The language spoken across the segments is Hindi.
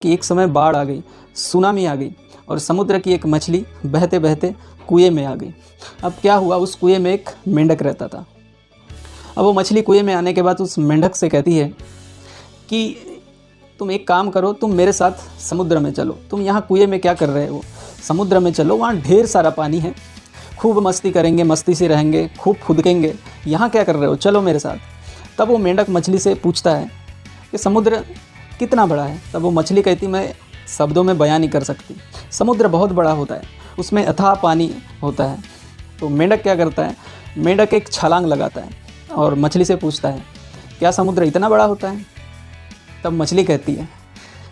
कि एक समय बाढ़ आ गई, सुनामी आ गई और समुद्र की एक मछली बहते बहते कुएं में आ गई। अब क्या हुआ, उस कुएं में एक मेंढक रहता था। अब वो मछली कुएं में आने के बाद उस मेंढक से कहती है कि तुम एक काम करो, तुम मेरे साथ समुद्र में चलो। तुम यहाँ कुएं में क्या कर रहे हो, समुद्र में चलो, वहाँ ढेर सारा पानी है, खूब मस्ती करेंगे, मस्ती से रहेंगे, खूब फुदकेंगे। यहाँ क्या कर रहे हो, चलो मेरे साथ। तब वो मेंढक मछली से पूछता है कि समुद्र कितना बड़ा है। तब वो मछली कहती, मैं शब्दों में बयान नहीं कर सकती, समुद्र बहुत बड़ा होता है, उसमें अथाह पानी होता है। तो मेंढक क्या करता है, मेंढक एक छलांग लगाता है और मछली से पूछता है, क्या समुद्र इतना बड़ा होता है। तब मछली कहती है,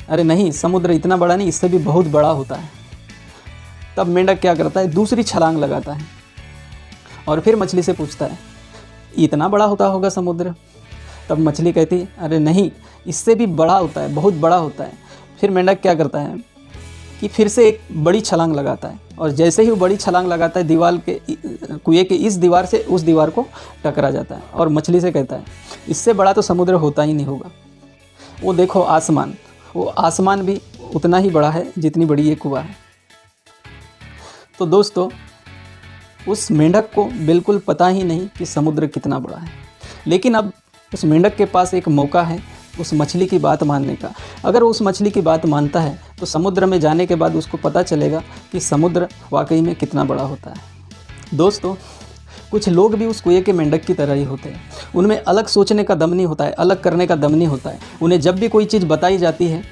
अरे नहीं, समुद्र इतना बड़ा नहीं, इससे भी बहुत बड़ा होता है। तब मेंढक क्या करता है, दूसरी छलांग लगाता है और फिर मछली से पूछता है, इतना बड़ा होता होगा समुद्र। तब मछली कहती, अरे नहीं, इससे भी बड़ा होता है, बहुत बड़ा होता है। फिर मेंढक क्या करता है कि फिर से एक बड़ी छलांग लगाता है और जैसे ही वो बड़ी छलांग लगाता है, दीवार के कुएं के इस दीवार से उस दीवार को टकरा जाता है और मछली से कहता है, इससे बड़ा तो समुद्र होता ही नहीं होगा। वो देखो आसमान, वो आसमान भी उतना ही बड़ा है जितनी बड़ी ये कुआं है। तो दोस्तों, उस मेंढक को बिल्कुल पता ही नहीं कि समुद्र कितना बड़ा है, लेकिन अब उस मेंढक के पास एक मौका है उस मछली की बात मानने का। अगर वो उस मछली की बात मानता है तो समुद्र में जाने के बाद उसको पता चलेगा कि समुद्र वाकई में कितना बड़ा होता है। दोस्तों, कुछ लोग भी उस कुएं के मेंढक की तरह ही होते हैं। उनमें अलग सोचने का दम नहीं होता है, अलग करने का दम नहीं होता है। उन्हें जब भी कोई चीज़ बताई जाती है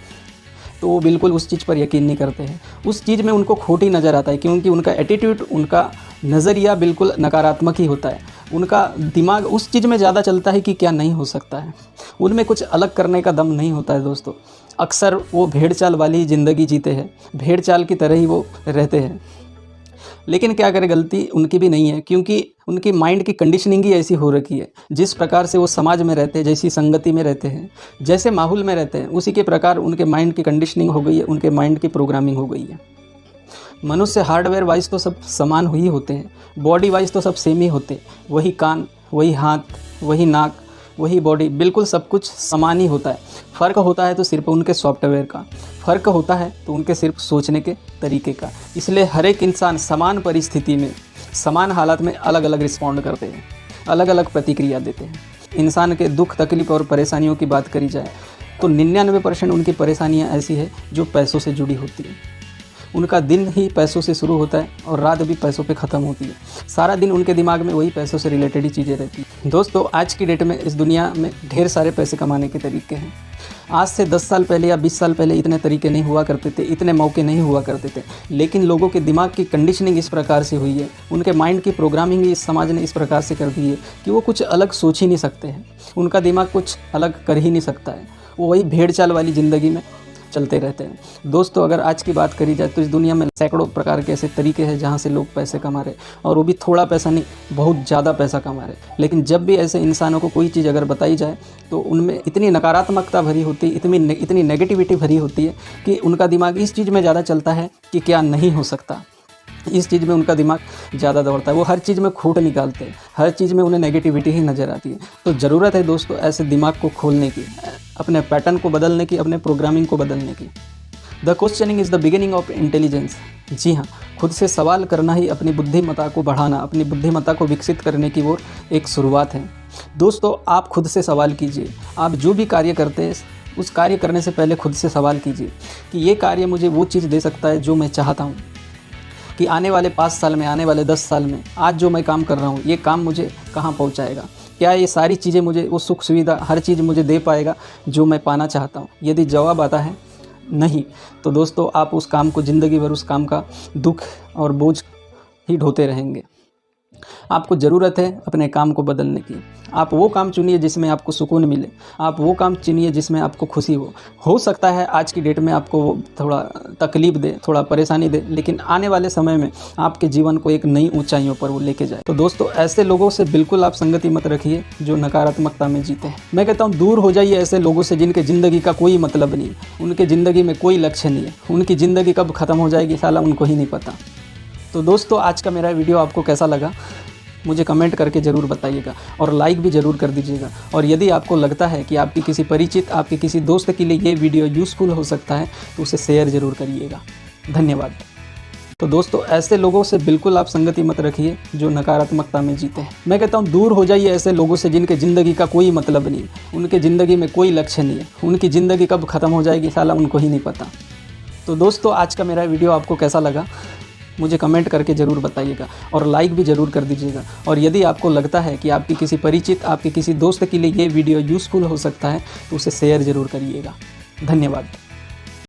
तो वो बिल्कुल उस चीज़ पर यकीन नहीं करते हैं। उस चीज़ में उनको खोट ही नज़र आता है, क्योंकि उनका एटीट्यूड, उनका नज़रिया बिल्कुल नकारात्मक ही होता है। उनका दिमाग उस चीज़ में ज़्यादा चलता है कि क्या नहीं हो सकता है। उनमें कुछ अलग करने का दम नहीं होता है। दोस्तों, अक्सर वो भेड़ चाल वाली ज़िंदगी जीते हैं, भेड़ चाल की तरह ही वो रहते हैं। लेकिन क्या करें, गलती उनकी भी नहीं है, क्योंकि उनकी माइंड की कंडीशनिंग ही ऐसी हो रखी है। जिस प्रकार से वो समाज में रहते हैं, जैसी संगति में रहते हैं, जैसे माहौल में रहते हैं, उसी के प्रकार उनके माइंड की कंडीशनिंग हो गई है, उनके माइंड की प्रोग्रामिंग हो गई है। मनुष्य हार्डवेयर वाइज तो सब समान ही होते हैं, बॉडी वाइज तो सब सेम ही होते हैं। वही कान, वही हाथ, वही नाक, वही बॉडी, बिल्कुल सब कुछ समान ही होता है। फ़र्क होता है तो सिर्फ उनके सॉफ्टवेयर का, फ़र्क होता है तो उनके सिर्फ सोचने के तरीके का। इसलिए हर एक इंसान समान परिस्थिति में, समान हालात में अलग अलग रिस्पॉन्ड करते हैं, अलग अलग प्रतिक्रिया देते हैं। इंसान के दुख, तकलीफ़ और परेशानियों की बात करी जाए तो 99% उनकी परेशानियाँ ऐसी है जो पैसों से जुड़ी होती हैं। उनका दिन ही पैसों से शुरू होता है और रात भी पैसों पे ख़त्म होती है। सारा दिन उनके दिमाग में वही पैसों से रिलेटेड ही चीज़ें रहती हैं। दोस्तों, आज की डेट में इस दुनिया में ढेर सारे पैसे कमाने के तरीके हैं। आज से 10 साल पहले या 20 साल पहले इतने तरीके नहीं हुआ करते थे, इतने मौके नहीं हुआ करते थे। लेकिन लोगों के दिमाग की कंडीशनिंग इस प्रकार से हुई है, उनके माइंड की प्रोग्रामिंग इस समाज ने इस प्रकार से कर दी है कि वो कुछ अलग सोच ही नहीं सकते हैं। उनका दिमाग कुछ अलग कर ही नहीं सकता है। वो वही भेड़ चाल वाली ज़िंदगी में चलते रहते हैं। दोस्तों, अगर आज की बात करी जाए तो इस दुनिया में सैकड़ों प्रकार के ऐसे तरीके हैं जहाँ से लोग पैसे कमा रहे, और वो भी थोड़ा पैसा नहीं, बहुत ज़्यादा पैसा कमा रहे। लेकिन जब भी ऐसे इंसानों को कोई चीज़ अगर बताई जाए तो उनमें इतनी नकारात्मकता भरी होती है, इतनी नेगेटिविटी भरी होती है कि उनका दिमाग इस चीज़ में ज़्यादा चलता है कि क्या नहीं हो सकता। इस चीज़ में उनका दिमाग ज़्यादा दौड़ता है। वो हर चीज़ में खोट निकालते हैं, हर चीज़ में उन्हें नेगेटिविटी ही नज़र आती है। तो ज़रूरत है दोस्तों ऐसे दिमाग को खोलने की, अपने पैटर्न को बदलने की, अपने प्रोग्रामिंग को बदलने की। The questioning is the beginning of intelligence. जी हाँ, खुद से सवाल करना ही अपनी बुद्धिमत्ता को बढ़ाना, अपनी बुद्धिमत्ता को विकसित करने की ओर एक शुरुआत है। दोस्तों, आप खुद से सवाल कीजिए। आप जो भी कार्य करते हैं, उस कार्य करने से पहले खुद से सवाल कीजिए कि ये कार्य मुझे वो चीज़ दे सकता है जो मैं चाहता हूँ, कि आने वाले 5 साल में, आने वाले 10 साल में, आज जो मैं काम कर रहा हूँ, ये काम मुझे कहाँ पहुँचाएगा। क्या ये सारी चीज़ें मुझे वो सुख सुविधा, हर चीज़ मुझे दे पाएगा जो मैं पाना चाहता हूँ। यदि जवाब आता है नहीं, तो दोस्तों आप उस काम को, ज़िंदगी भर उस काम का दुख और बोझ ही ढोते रहेंगे। आपको ज़रूरत है अपने काम को बदलने की। आप वो काम चुनिए जिसमें आपको सुकून मिले, आप वो काम चुनिए जिसमें आपको खुशी हो सकता है आज की डेट में आपको वो थोड़ा तकलीफ़ दे, थोड़ा परेशानी दे, लेकिन आने वाले समय में आपके जीवन को एक नई ऊंचाइयों पर वो लेके जाए। तो दोस्तों, ऐसे लोगों से बिल्कुल आप संगति मत रखिए जो नकारात्मकता में जीते हैं। मैं कहता हूँ दूर हो जाइए ऐसे लोगों से जिनके ज़िंदगी का कोई मतलब नहीं, उनके ज़िंदगी में कोई लक्ष्य नहीं है, उनकी ज़िंदगी कब ख़त्म हो जाएगी साला उनको ही नहीं पता। तो दोस्तों, आज का मेरा वीडियो आपको कैसा लगा मुझे कमेंट करके ज़रूर बताइएगा और लाइक भी ज़रूर कर दीजिएगा। और यदि आपको लगता है कि आपकी किसी परिचित, आपके किसी दोस्त के लिए ये वीडियो यूज़फुल हो सकता है तो उसे शेयर ज़रूर करिएगा। धन्यवाद। तो दोस्तों, ऐसे लोगों से बिल्कुल आप संगति मत रखिए जो नकारात्मकता में जीते हैं। मैं कहता हूँ दूर हो जाइए ऐसे लोगों से जिनके ज़िंदगी का कोई मतलब नहीं, उनके ज़िंदगी में कोई लक्ष्य नहीं है, उनकी ज़िंदगी कब ख़त्म हो जाएगी साला उनको ही नहीं पता। तो दोस्तों, आज का मेरा वीडियो आपको कैसा लगा मुझे कमेंट करके ज़रूर बताइएगा और लाइक भी ज़रूर कर दीजिएगा। और यदि आपको लगता है कि आपकी किसी परिचित, आपके किसी दोस्त के लिए ये वीडियो यूज़फुल हो सकता है तो उसे शेयर ज़रूर करिएगा। धन्यवाद।